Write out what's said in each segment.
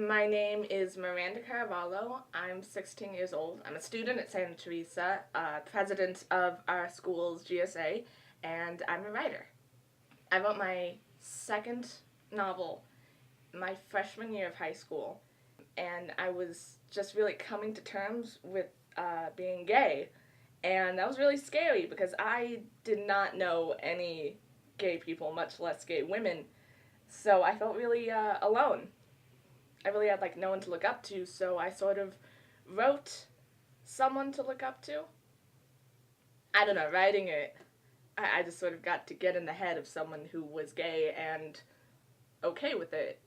My name is Miranda Caravalho. I'm 16 years old. I'm a student at Santa Teresa, president of our school's GSA, and I'm a writer. I wrote my second novel my freshman year of high school, and I was just really coming to terms with being gay, and that was really scary because I did not know any gay people, much less gay women, so I felt really alone. I really had like no one to look up to, so I sort of wrote someone to look up to. I don't know, writing it, I just sort of got to get in the head of someone who was gay and okay with it.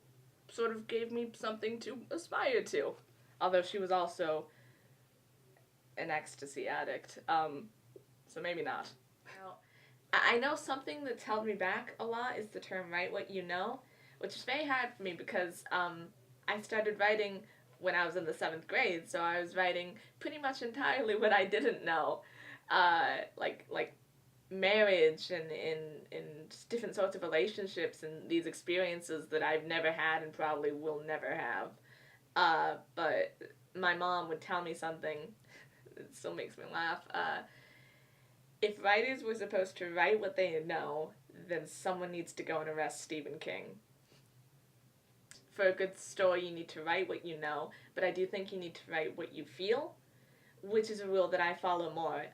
Sort of gave me something to aspire to. Although she was also an ecstasy addict, so maybe not. Now, I know something that's held me back a lot is the term write what you know, which is very hard for me because I started writing when I was in the 7th grade, so I was writing pretty much entirely what I didn't know, like marriage and different sorts of relationships and these experiences that I've never had and probably will never have. But my mom would tell me something that still makes me laugh. If writers were supposed to write what they know, then someone needs to go and arrest Stephen King. For a good story, you need to write what you know, but I do think you need to write what you feel, which is a rule that I follow more.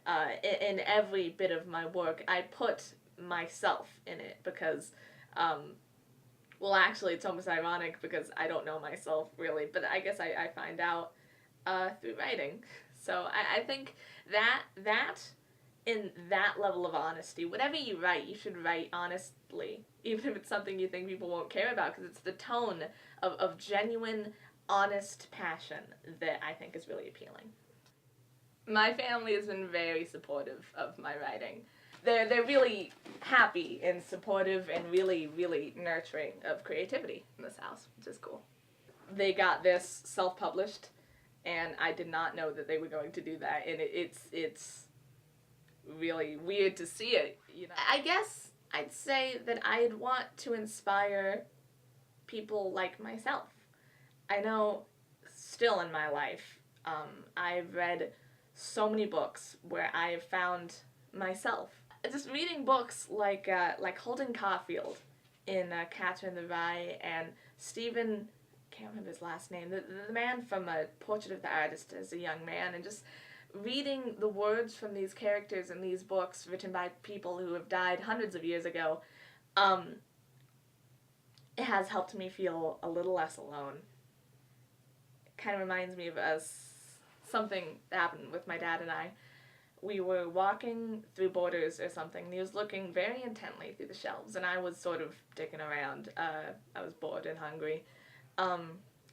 In every bit of my work, I put myself in it because, well, actually, it's almost ironic because I don't know myself really, but I guess I find out through writing. So I think that in that level of honesty, whatever you write, you should write honestly, even if it's something you think people won't care about, because it's the tone of genuine, honest passion that I think is really appealing. My family has been very supportive of my writing. They're really happy and supportive and really, really nurturing of creativity in this house, which is cool. They got this self-published, and I did not know that they were going to do that, and it's really weird to see it, you know. I guess I'd say that I'd want to inspire people like myself. I know still in my life, I've read so many books where I have found myself. Just reading books like Holden Caulfield in Catcher in the Rye and Stephen, can't remember his last name, the man from A Portrait of the Artist as a young man, and just reading the words from these characters in these books written by people who have died hundreds of years ago, it has helped me feel a little less alone. It kind of reminds me of something that happened with my dad and I. We were walking through Borders or something, and he was looking very intently through the shelves, and I was sort of digging around. I was bored and hungry.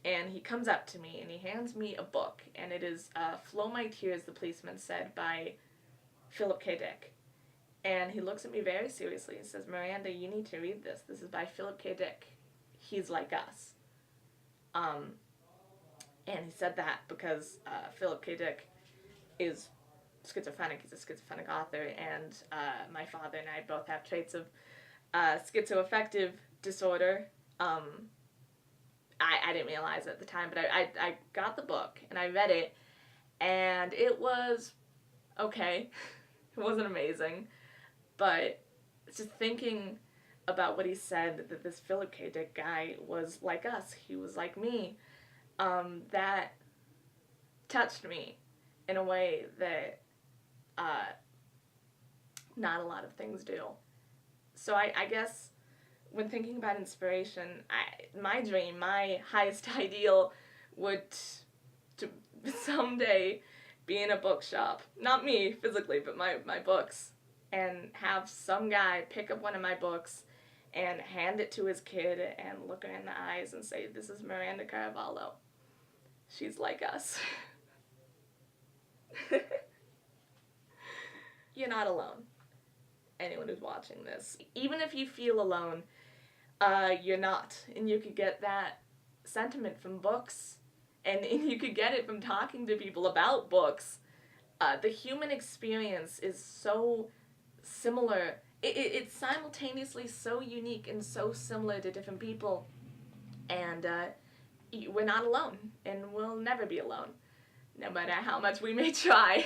And he comes up to me and he hands me a book, and it is Flow My Tears, the Policeman Said by Philip K. Dick. And he looks at me very seriously and says, Miranda, you need to read this. This is by Philip K. Dick. He's like us. And he said that because Philip K. Dick is schizophrenic. He's a schizophrenic author, and my father and I both have traits of schizoaffective disorder. I didn't realize it at the time, but I got the book, and I read it, and it was okay. It wasn't amazing, but just thinking about what he said, that this Philip K. Dick guy was like us, he was like me, that touched me in a way that not a lot of things do. So I guess when thinking about inspiration, my dream, my highest ideal would to someday be in a bookshop. Not me physically, but my books. And have some guy pick up one of my books and hand it to his kid and look her in the eyes and say, this is Miranda Caravalho. She's like us. You're not alone. Anyone who's watching this. Even if you feel alone, you're not. And you could get that sentiment from books. And you could get it from talking to people about books. The human experience is so similar. It's simultaneously so unique and so similar to different people. And we're not alone, and we'll never be alone, no matter how much we may try.